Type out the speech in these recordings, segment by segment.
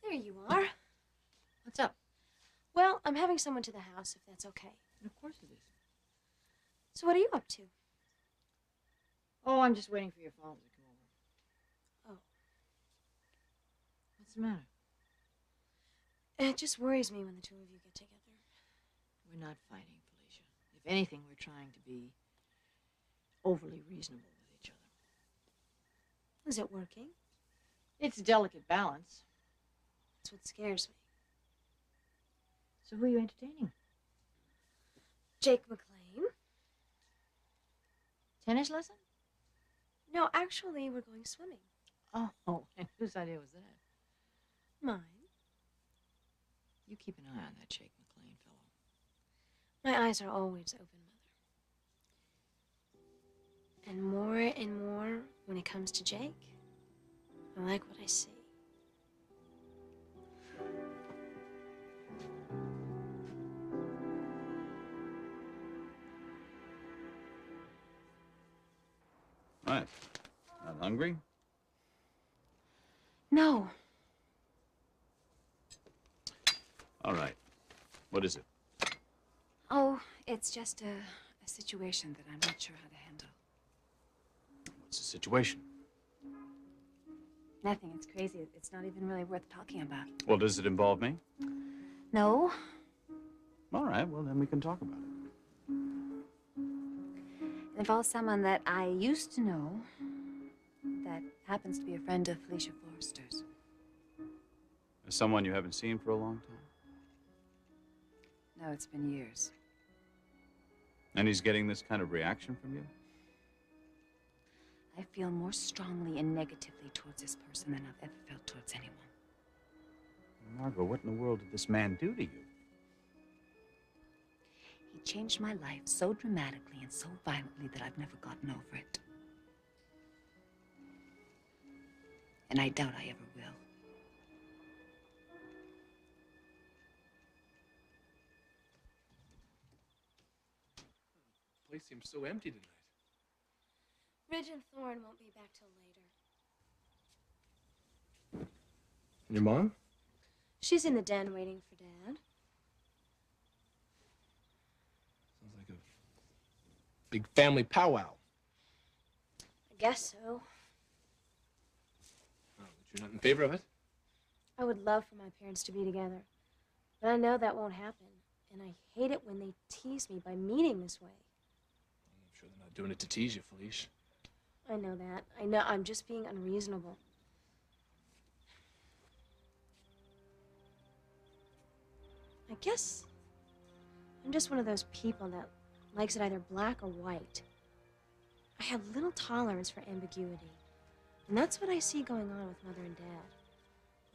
There you are. What's up? Well, I'm having someone to the house, if that's okay. Of course it is. So what are you up to? Oh, I'm just waiting for your father to come over. Oh. What's the matter? It just worries me when the two of you get together. We're not fighting, Felicia. If anything, we're trying to be overly reasonable with each other. Is it working? It's a delicate balance. That's what scares me. So who are you entertaining? Jake McLean? Tennis lesson? No, actually, we're going swimming. Oh, and whose idea was that? Mine. You keep an eye on that Jake McLean fellow. My eyes are always open, Mother. And more, when it comes to Jake, I like what I see. What? Not hungry? No. All right. What is it? Oh, it's just a situation that I'm not sure how to handle. What's the situation? Nothing. It's crazy. It's not even really worth talking about. Well, does it involve me? No. All right, well, then we can talk about it. It involves someone that I used to know that happens to be a friend of Felicia Forrester's. Someone you haven't seen for a long time? No, it's been years. And he's getting this kind of reaction from you? I feel more strongly and negatively towards this person than I've ever felt towards anyone. Margo, what in the world did this man do to you? He changed my life so dramatically and so violently that I've never gotten over it. And I doubt I ever will. The place seems so empty tonight. Ridge and Thorne won't be back till later. And your mom? She's in the den waiting for Dad. Sounds like a big family powwow. I guess so. Oh, but you're not in favor of it? I would love for my parents to be together. But I know that won't happen. And I hate it when they tease me by meeting this way. I'm sure they're not doing it to tease you, Felicia. I know that. I know. I'm just being unreasonable. I guess I'm just one of those people that likes it either black or white. I have little tolerance for ambiguity. And that's what I see going on with Mother and Dad.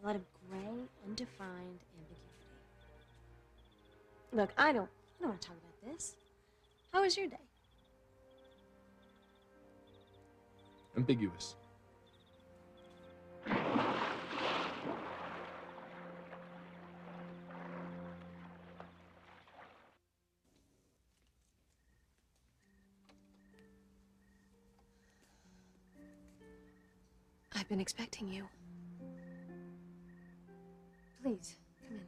A lot of gray, undefined ambiguity. Look, I don't want to talk about this. How was your day? Ambiguous. I've been expecting you. Please, come in.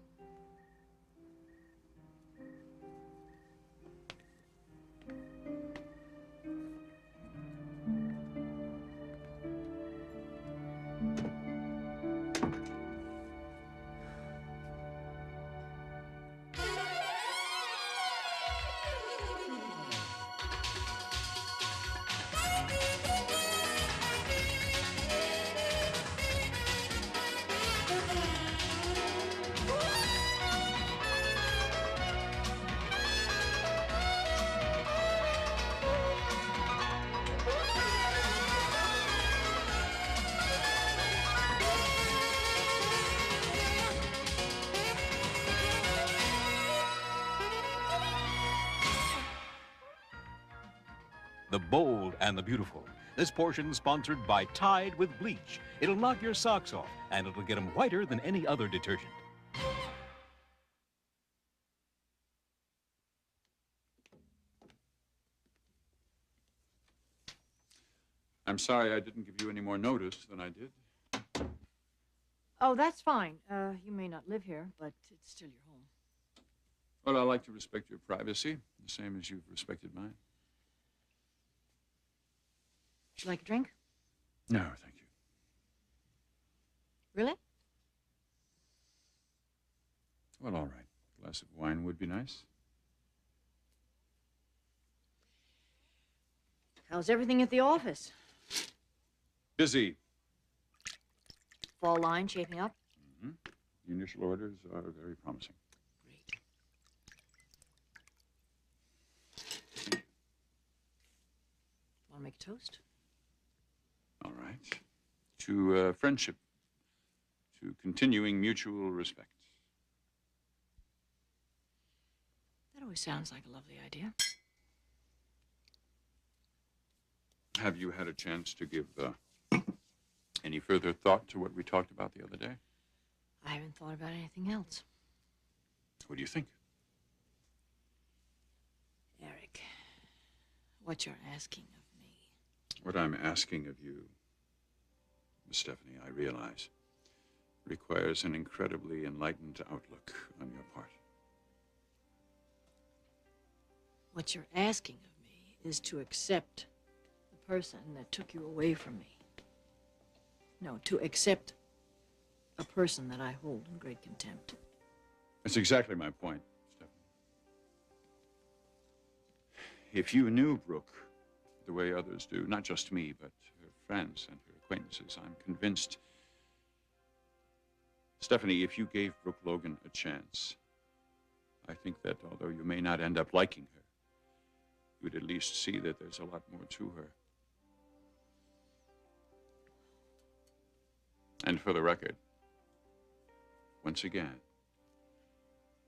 The Bold and the Beautiful. This portion sponsored by Tide with Bleach. It'll knock your socks off, and it'll get them whiter than any other detergent. I'm sorry I didn't give you any more notice than I did. Oh, that's fine. You may not live here, but it's still your home. Well, I like to respect your privacy, the same as you've respected mine. Would you like a drink? No, thank you. Really? Well, all right. A glass of wine would be nice. How's everything at the office? Busy. Fall line shaping up? Mm-hmm. The initial orders are very promising. Great. Want to make a toast? All right. To friendship. To continuing mutual respect. That always sounds like a lovely idea. Have you had a chance to give any further thought to what we talked about the other day? I haven't thought about anything else. What do you think? Eric, what you're asking of me. What I'm asking of you, Miss Stephanie, I realize, requires an incredibly enlightened outlook on your part. What you're asking of me is to accept the person that took you away from me. No, to accept a person that I hold in great contempt. That's exactly my point, Stephanie. If you knew Brooke the way others do, not just me, but her friends and her acquaintances, I'm convinced, Stephanie, if you gave Brooke Logan a chance, I think that although you may not end up liking her, you would at least see that there's a lot more to her. And for the record, once again,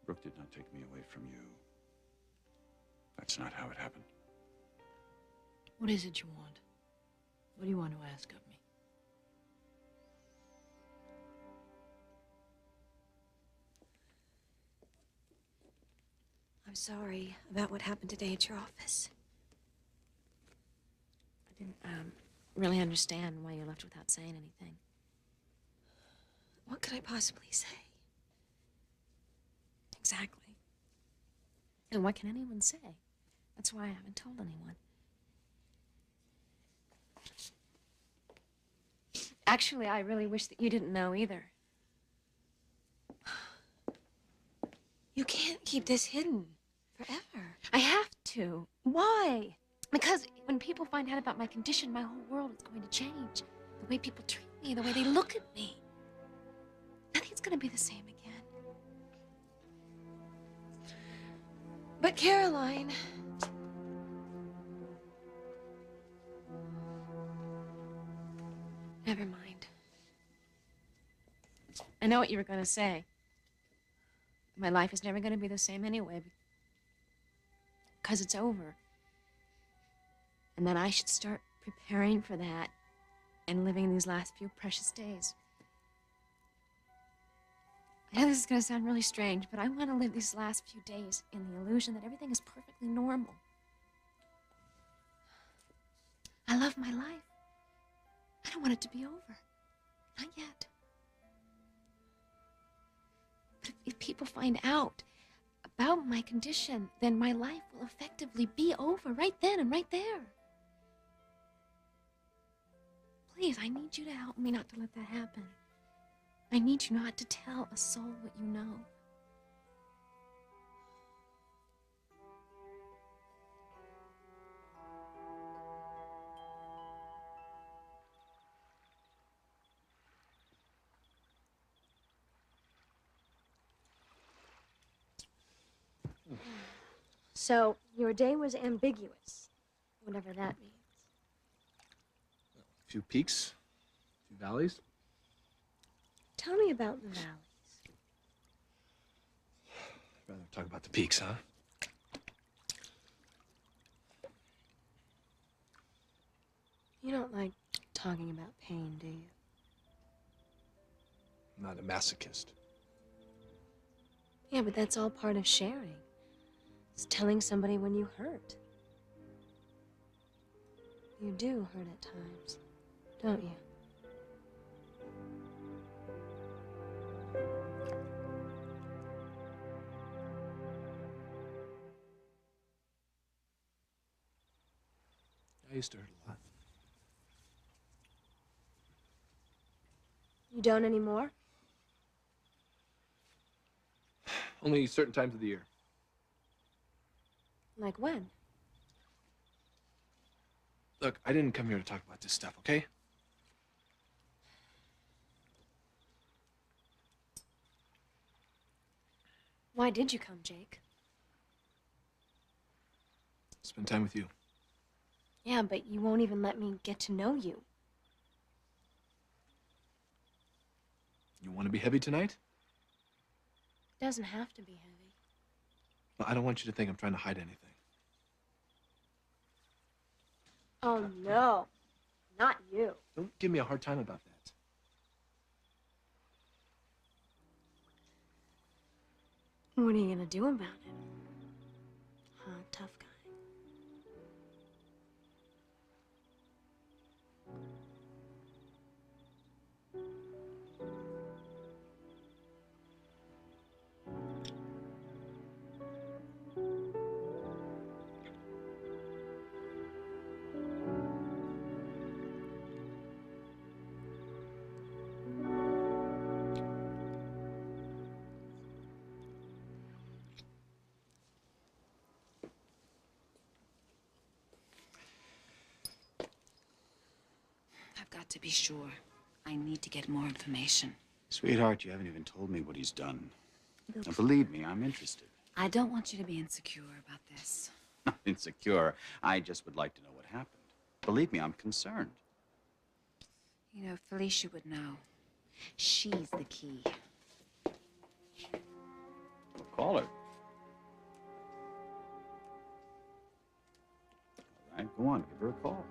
Brooke did not take me away from you. That's not how it happened. What is it you want? What do you want to ask of me? I'm sorry about what happened today at your office. I didn't really understand why you left without saying anything. What could I possibly say? Exactly. And what can anyone say? That's why I haven't told anyone. Actually, I really wish that you didn't know either. You can't keep this hidden forever. I have to. Why? Because when people find out about my condition, my whole world is going to change. The way people treat me, the way they look at me. Nothing's going to be the same again. But Caroline... Never mind. I know what you were going to say. My life is never going to be the same anyway, because it's over. And that I should start preparing for that and living these last few precious days. I know this is going to sound really strange, but I want to live these last few days in the illusion that everything is perfectly normal. I love my life. I don't want it to be over. Not yet. But if people find out about my condition, then my life will effectively be over right then and right there. Please, I need you to help me not to let that happen. I need you not to tell a soul what you know. So, your day was ambiguous, whatever that means. A few peaks, a few valleys. Tell me about the valleys. I'd rather talk about the peaks, huh? You don't like talking about pain, do you? I'm not a masochist. Yeah, but that's all part of sharing. It's telling somebody when you hurt. You do hurt at times, don't you? used to hurt a lot. You don't anymore? Only certain times of the year. Like when? Look, I didn't come here to talk about this stuff, okay? Why did you come, Jake? Spend time with you. Yeah, but you won't even let me get to know you. You want to be heavy tonight? It doesn't have to be heavy. Well, I don't want you to think I'm trying to hide anything. Oh, no. Not you. Don't give me a hard time about that. What are you gonna do about it? Huh, tough guy. I've got to be sure. I need to get more information. Sweetheart, you haven't even told me what he's done. Now, believe me, I'm interested. I don't want you to be insecure about this. Not insecure. I just would like to know what happened. Believe me, I'm concerned. You know, Felicia would know. She's the key. Well, call her. All right, go on, give her a call.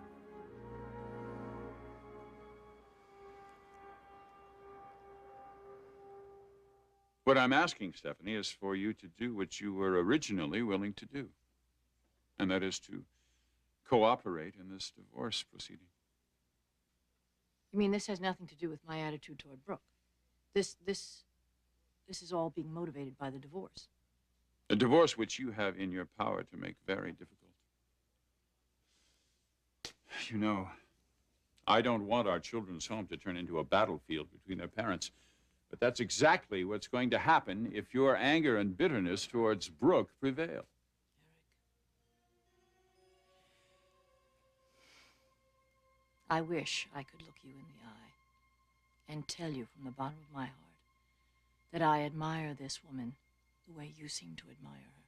What I'm asking, Stephanie, is for you to do what you were originally willing to do. And that is to cooperate in this divorce proceeding. You mean this has nothing to do with my attitude toward Brooke? This is all being motivated by the divorce. A divorce which you have in your power to make very difficult. You know, I don't want our children's home to turn into a battlefield between their parents. But that's exactly what's going to happen if your anger and bitterness towards Brooke prevail. I wish I could look you in the eye and tell you from the bottom of my heart that I admire this woman the way you seem to admire her.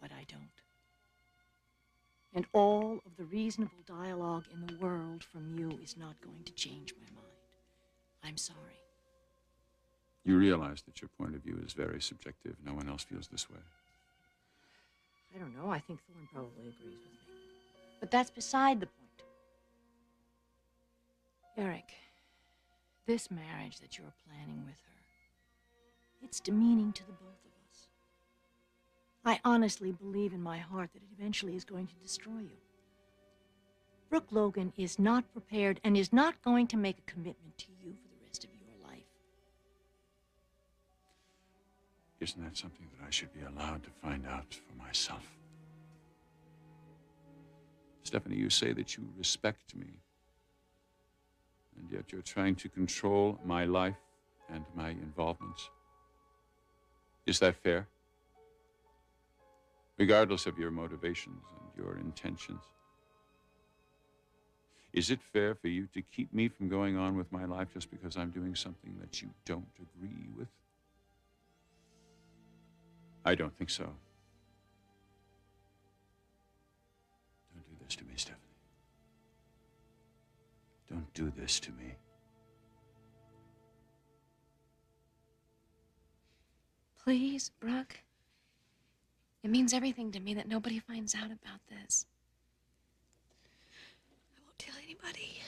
But I don't. And all of the reasonable dialogue in the world from you is not going to change my mind. I'm sorry. You realize that your point of view is very subjective. No one else feels this way. I don't know. I think Thorne probably agrees with me. But that's beside the point. Eric, this marriage that you're planning with her, it's demeaning to the both of us. I honestly believe in my heart that it eventually is going to destroy you. Brooke Logan is not prepared and is not going to make a commitment to you for the rest of your life. Isn't that something that I should be allowed to find out for myself? Stephanie, you say that you respect me, and yet you're trying to control my life and my involvements. Is that fair? Regardless of your motivations and your intentions. Is it fair for you to keep me from going on with my life just because I'm doing something that you don't agree with? I don't think so. Don't do this to me, Stephanie. Don't do this to me. Please, Brooke. It means everything to me that nobody finds out about this. I won't tell anybody.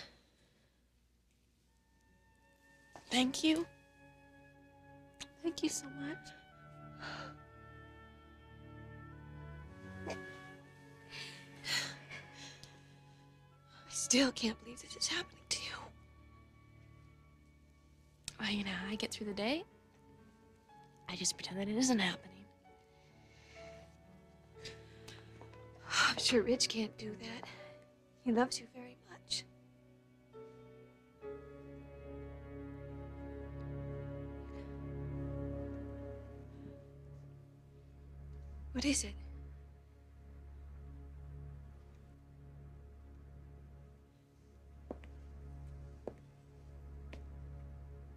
Thank you. Thank you so much. I still can't believe this is happening to you. Well, you know, I get through the day. I just pretend that it isn't happening. I'm sure Rich can't do that. He loves you very much. What is it?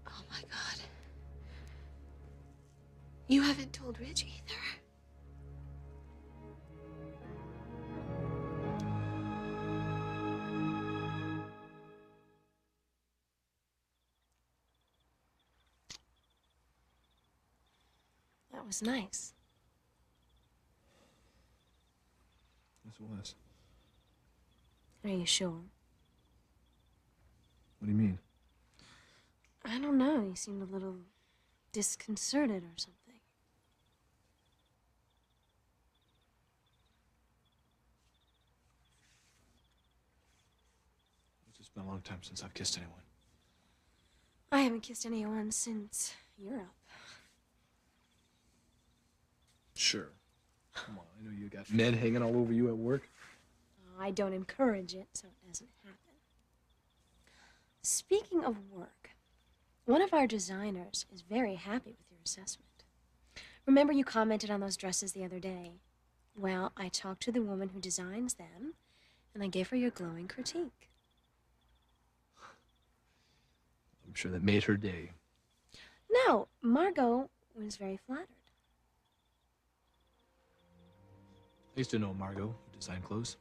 Oh my God. You haven't told Rich either. That was nice. Yes, it was. Are you sure? What do you mean? I don't know. You seemed a little disconcerted or something. It's been a long time since I've kissed anyone. I haven't kissed anyone since Europe. Sure. Come on, I know you got Ned hanging all over you at work. I don't encourage it, so it doesn't happen. Speaking of work, one of our designers is very happy with your assessment. Remember you commented on those dresses the other day? Well, I talked to the woman who designs them, and I gave her your glowing critique. I'm sure that made her day. No, Margo was very flattered. I used to know Margo, who designed clothes.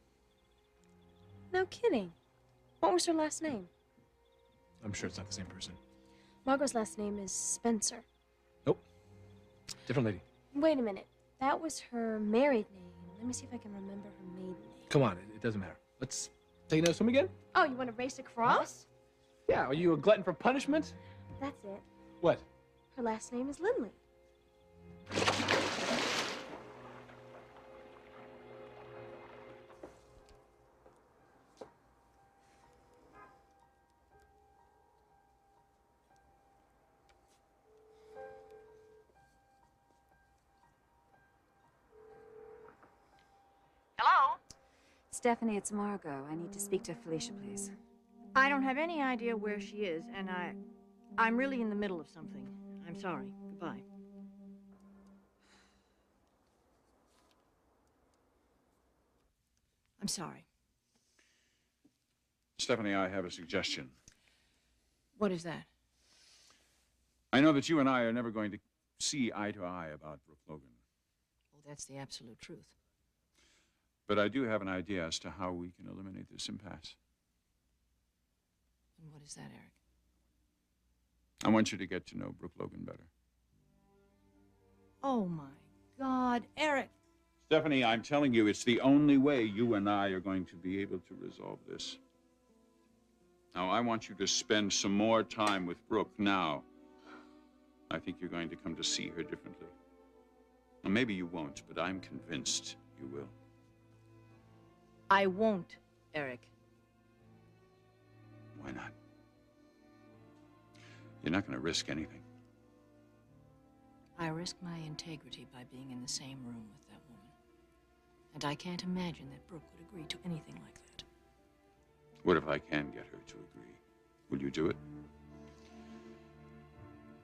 No kidding. What was her last name? I'm sure it's not the same person. Margo's last name is Spencer. Nope. Different lady. Wait a minute. That was her married name. Let me see if I can remember her maiden name. Come on, it doesn't matter. Let's take another swim again? Oh, you want to race across? Yeah, are you a glutton for punishment? That's it. What? Her last name is Lynley. Hello? Stephanie, it's Margo. I need to speak to Felicia, please. I don't have any idea where she is, and I'm really in the middle of something. I'm sorry. Goodbye. I'm sorry. Stephanie, I have a suggestion. What is that? I know that you and I are never going to see eye to eye about Brooke Logan. Oh, that's the absolute truth. But I do have an idea as to how we can eliminate this impasse. And what is that, Eric? I want you to get to know Brooke Logan better. Oh, my God, Eric. Stephanie, I'm telling you, it's the only way you and I are going to be able to resolve this. Now, I want you to spend some more time with Brooke now. I think you're going to come to see her differently. Well, maybe you won't, but I'm convinced you will. I won't, Eric. Why not? You're not going to risk anything. I risk my integrity by being in the same room with that woman. And I can't imagine that Brooke would agree to anything like that. What if I can get her to agree? Will you do it?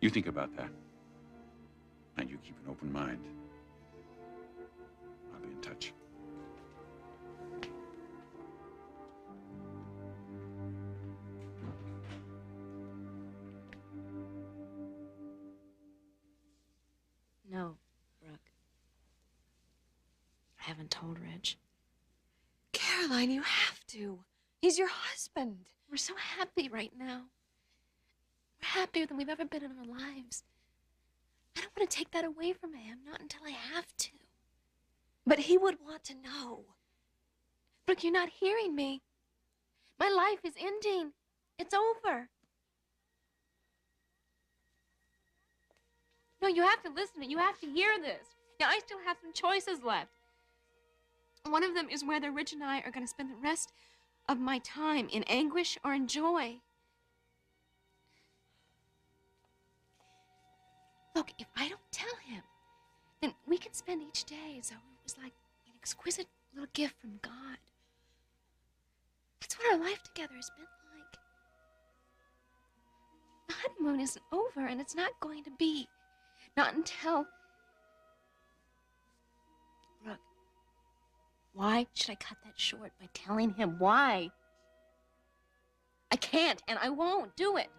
You think about that. And you keep an open mind. I'll be in touch. No, Brooke. I haven't told Rich. Caroline, you have to. He's your husband. We're so happy right now. We're happier than we've ever been in our lives. I don't want to take that away from him, not until I have to. But he would want to know. Brooke, you're not hearing me. My life is ending. It's over. No, you have to listen. You have to hear this. Now, I still have some choices left. One of them is whether Rich and I are going to spend the rest of my time in anguish or in joy. Look, if I don't tell him, then we can spend each day as though it was like an exquisite little gift from God. our life together has been like. The honeymoon isn't over, and it's not going to be. Not until... Brooke, why should I cut that short by telling him? Why? I can't, and I won't do it.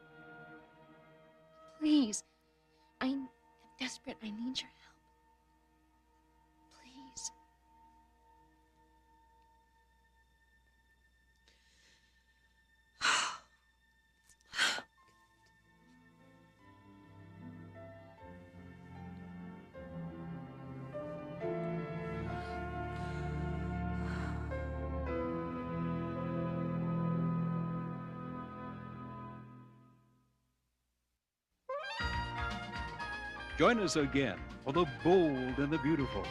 Please. I'm desperate. I need your help. Please. Join us again for The Bold and the Beautiful.